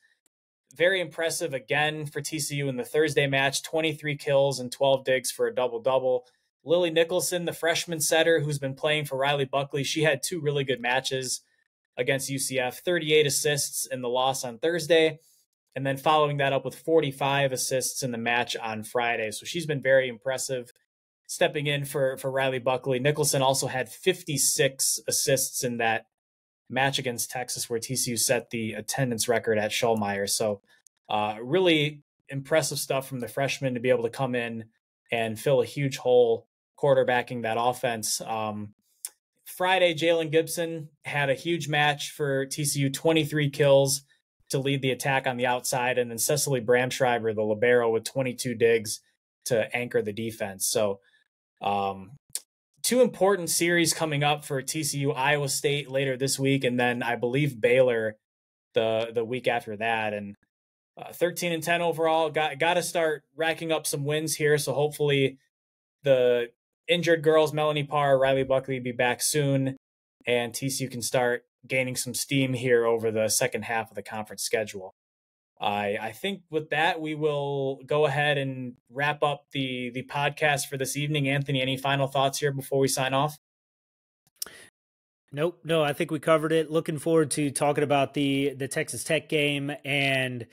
very impressive again for TCU in the Thursday match, 23 kills and 12 digs for a double-double. Lily Nicholson, the freshman setter who's been playing for Riley Buckley, she had 2 really good matches against UCF, 38 assists in the loss on Thursday, and then following that up with 45 assists in the match on Friday. So she's been very impressive stepping in for Riley Buckley. Nicholson also had 56 assists in that match against Texas, where TCU set the attendance record at Schulmeyer. So really impressive stuff from the freshman to be able to come in and fill a huge hole quarterbacking that offense. Friday, Jalen Gibson had a huge match for TCU, 23 kills to lead the attack on the outside, and then Cecily Bramschreiber, the libero, with 22 digs to anchor the defense. So 2 important series coming up for TCU: Iowa State later this week, and then I believe Baylor the week after that. And 13-10 overall, got to start racking up some wins here. So hopefully the injured girls, Melanie Parr, Riley Buckley, be back soon, and TCU can start gaining some steam here over the second half of the conference schedule. I think with that, we will go ahead and wrap up the podcast for this evening. Anthony, any final thoughts here before we sign off? Nope. No, I think we covered it. Looking forward to talking about the Texas Tech game and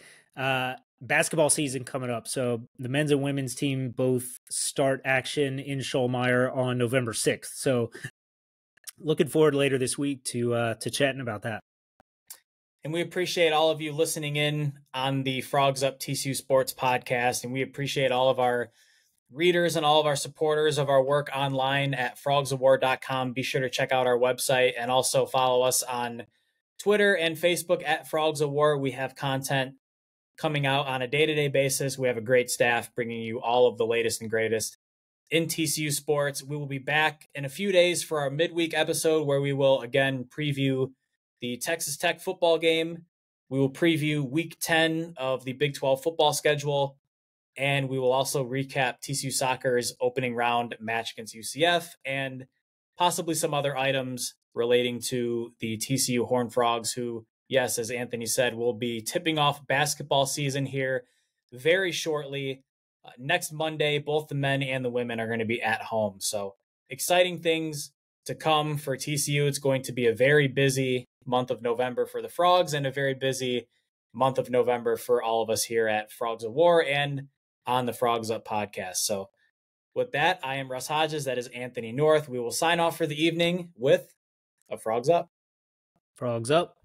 basketball season coming up. So the men's and women's team both start action in Schulmeyer on November 6th. So looking forward later this week to chatting about that. And we appreciate all of you listening in on the Frogs Up TCU Sports podcast. And we appreciate all of our readers and all of our supporters of our work online at frogsaward.com. Be sure to check out our website and also follow us on Twitter and Facebook at Frogs Award. We have content coming out on a day-to-day basis. We have a great staff bringing you all of the latest and greatest in TCU sports. We will be back in a few days for our midweek episode where we will again preview the Texas Tech football game. We will preview week 10 of the Big 12 football schedule. And we will also recap TCU Soccer's opening round match against UCF and possibly some other items relating to the TCU Horned Frogs, who, yes, as Anthony said, will be tipping off basketball season here very shortly. Next Monday, both the men and the women are going to be at home. So exciting things to come for TCU. It's going to be a very busy month of November for the Frogs and a very busy month of November for all of us here at Frogs of War and on the Frogs Up podcast. So with that, I am Russ Hodges. That is Anthony North. We will sign off for the evening with a Frogs Up. Frogs Up.